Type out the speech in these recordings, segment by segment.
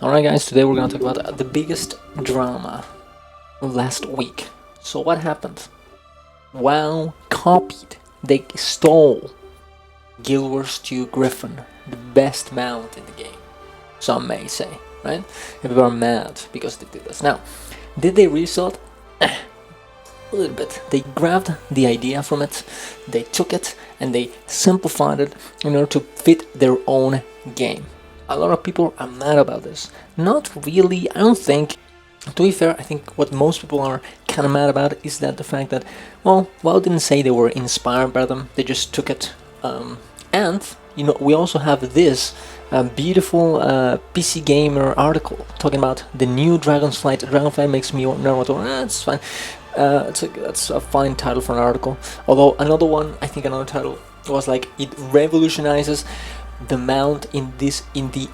Alright guys, today we're gonna talk about the biggest drama of last week. So what happened? WoW copied, they stole Guild Wars 2 Griffin, the best mount in the game. Some may say, right? And people are mad because they did this. Now, did they resell it? A little bit. They grabbed the idea from it, they took it, and they simplified it in order to fit their own game. A lot of people are mad about this. Not really, I don't think. To be fair, I think what most people are kind of mad about is that the fact that, well, WoW didn't say they were inspired by them, they just took it. And, you know, we also have this beautiful PC Gamer article talking about the new Dragonfly. Dragonfly makes me know what to... it's fine. That's a fine title for an article. Although another one, I think another title was like, it revolutionizes the mount in the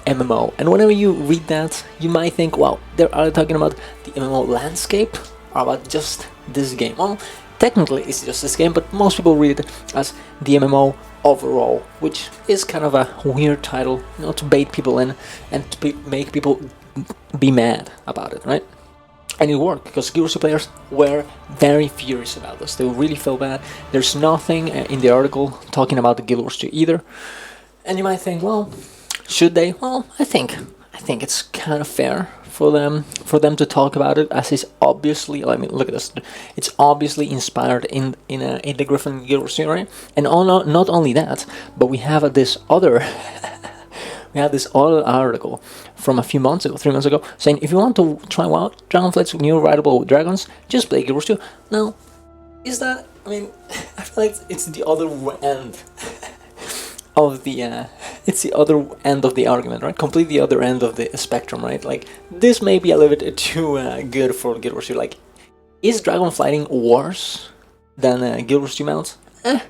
MMO. And whenever you read that, you might think, wow, they're either talking about the MMO landscape or about just this game. Well, technically it's just this game, but most people read it as the MMO overall, which is kind of a weird title, you know, to bait people in and to make people be mad about it, right? And it worked because Guild Wars 2 players were very furious about this. They really felt bad. There's nothing in the article talking about the Guild Wars 2 either. And you might think, well, should they? Well, I think it's kind of fair for them to talk about it, as is obviously. I mean, look at this. It's obviously inspired in the Griffin Guild Wars 2, right? And not only that, but we have this other we have this other article from a few months ago, 3 months ago, saying if you want to try out Dragonflight's new rideable dragons, just play Guild Wars 2. Now, is that? I mean, I feel like it's the other end of the it's the other end of the argument, right? Completely the other end of the spectrum, right? Like, this may be a little bit too good for Guild Wars 2. Like, is dragonflying worse than Guild Wars 2 mounts? I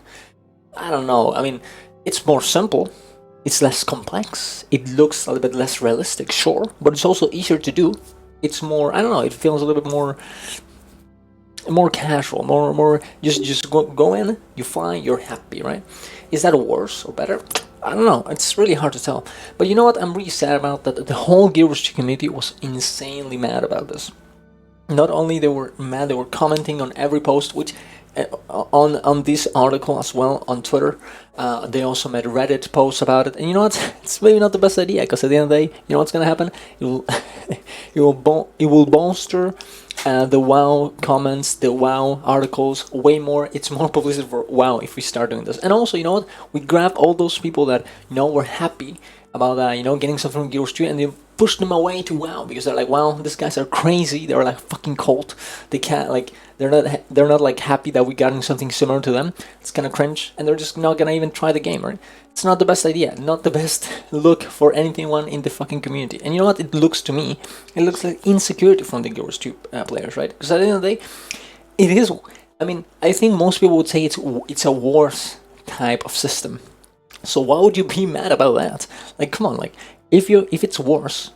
don't know. I mean, it's more simple, it's less complex, it looks a little bit less realistic, sure, but it's also easier to do. It's more, I don't know, it feels a little bit more casual, more just go in, you fly, you're happy, right? Is that worse or better? I don't know, it's really hard to tell. But you know what, I'm really sad about that. The whole Guild Wars 2 community was insanely mad about this. Not only they were mad, they were commenting on every post, which on this article as well on Twitter. They also made Reddit posts about it, and you know what? It's maybe not the best idea, because at the end of the day, you know what's gonna happen? It will it will bolster the WoW comments, the WoW articles way more. It's more publicity for WoW if we start doing this. And also, you know what? We grab all those people that, you know, were happy about you know, getting something from Guild Wars 2, and they push them away to WoW because they're like, wow, these guys are crazy. They're like fucking cult. They can't, like, they're not like happy that we got something similar to them. It's kind of cringe, and they're just not gonna even try the game, right? It's not the best idea, not the best look for anyone in the fucking community. And you know what it looks to me? It looks like insecurity from the Guild Wars 2 players, right? Because at the end of the day, it is. I mean, I think most people would say it's a wars type of system. So why would you be mad about that? Like, come on, like, if it's worse,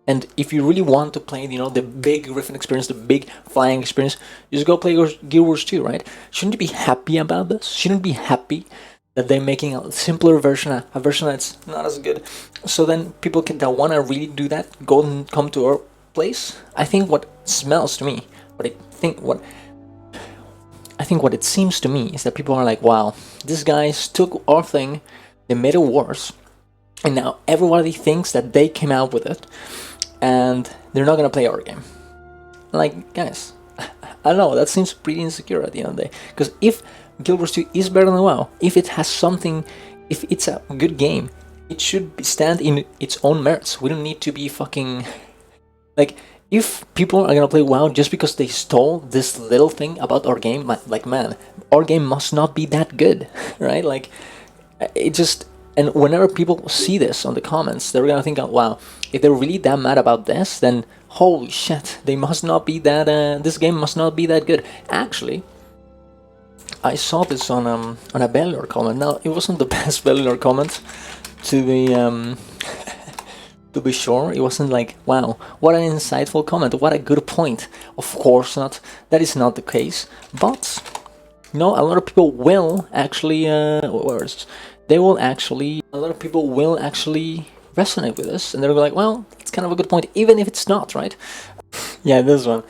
and if you really want to play, you know, the big Griffin experience, the big flying experience, just go play Guild Wars 2, right? Shouldn't you be happy about this? Shouldn't you be happy that they're making a simpler version, a version that's not as good? So then people that want to really do that, go and come to our place. I think what smells to me, what it seems to me is that people are like, wow, these guys took our thing, they made it worse, and now everybody thinks that they came out with it, and they're not gonna play our game. Like, guys, I don't know, that seems pretty insecure at the end of the day. Because if Guild Wars 2 is better than WoW, if it has something, if it's a good game, it should stand in its own merits. We don't need to be fucking... Like, if people are gonna play WoW just because they stole this little thing about our game, like, man, our game must not be that good, right? Like, it just... And whenever people see this on the comments, they're gonna think, wow, if they're really that mad about this, then holy shit, they must not be that, this game must not be that good. Actually, I saw this on a Bellular comment. Now, it wasn't the best Bellular comment, to be sure. It wasn't like, wow, what an insightful comment, what a good point. Of course not, that is not the case. But, you know, a lot of people will actually, a lot of people will actually resonate with this, and they're like, well, it's kind of a good point, even if it's not, right? Yeah, this one.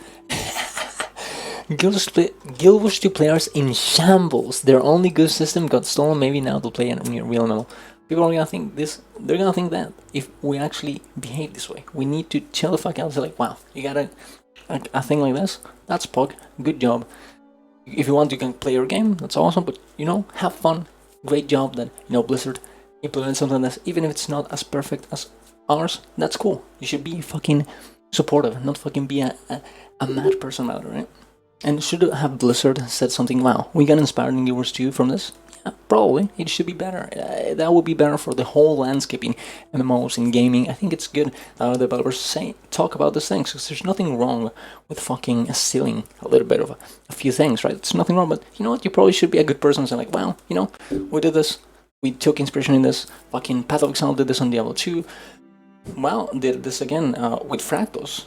Guild Wars 2 players in shambles. Their only good system got stolen. Maybe now they'll play in real MMO. People are gonna think this. They're gonna think that if we actually behave this way, we need to chill the fuck out. Say like, wow, you got a thing like this. That's pug. Good job. If you want, you can play your game. That's awesome. But you know, have fun. Great job that Blizzard implemented something like this, even if it's not as perfect as ours. That's cool. You should be fucking supportive, not fucking be a mad person about it, right? And should have Blizzard said something, wow, we got inspired in Guild Wars 2 from this? Yeah, probably. It should be better. That would be better for the whole landscape in MMOs, in gaming. I think it's good that developers talk about these things, because there's nothing wrong with fucking stealing a little bit of a few things, right? It's nothing wrong, but you know what? You probably should be a good person and say like, wow, we did this. We took inspiration in this. Fucking Path of Exile did this on Diablo 2. Well, did this again with Fractals.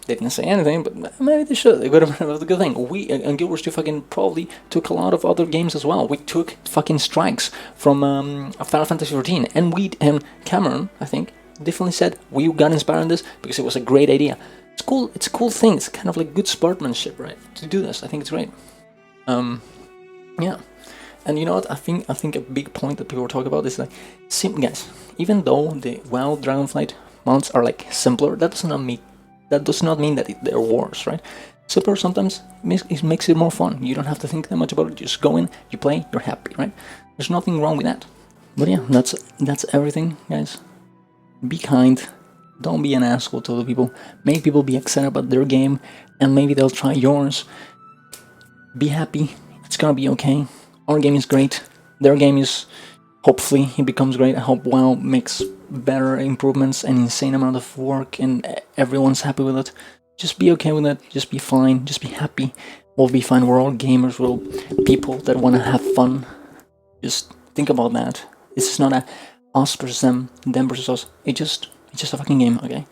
They didn't say anything, but maybe they should. It would have been a good thing. We and Guild Wars 2 fucking probably took a lot of other games as well. We took fucking strikes from Final Fantasy 14, and Cameron, I think, definitely said we got inspired in this because it was a great idea. It's cool. It's a cool thing. It's kind of like good sportsmanship, right? To do this, I think it's great. Yeah. And you know what? I think a big point that people talk about is like, guys. Even though the WoW Dragonflight mounts are like simpler, that does not mean that they're worse, right? Simpler sometimes it makes it more fun. You don't have to think that much about it. You just go in, you play, you're happy, right? There's nothing wrong with that. But yeah, that's everything, guys. Be kind. Don't be an asshole to other people. Make people be excited about their game, and maybe they'll try yours. Be happy. It's gonna be okay. Our game is great. Their game is, hopefully, it becomes great. I hope WoW makes better improvements and insane amount of work, and everyone's happy with it. Just be okay with it. Just be fine. Just be happy. We'll be fine. We're all gamers. We're all people that want to have fun. Just think about that. This is not a us versus them versus us. It's just a fucking game, okay?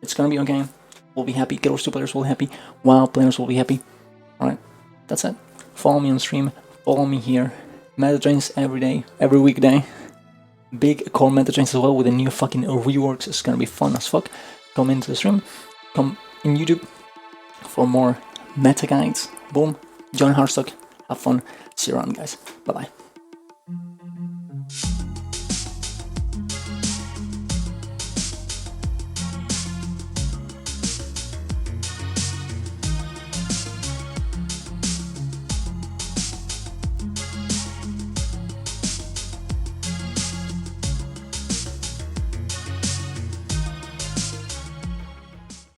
It's gonna be okay. We'll be happy. Guild Wars 2 players will be happy. WoW players will be happy. Alright, that's it. Follow me on stream. Follow me here. Meta trains every day, every weekday. Big core meta trains as well with the new fucking reworks. It's gonna be fun as fuck. Come into the stream. Come in YouTube for more meta guides. Boom. Join Heartstock. Have fun. See you around, guys. Bye bye.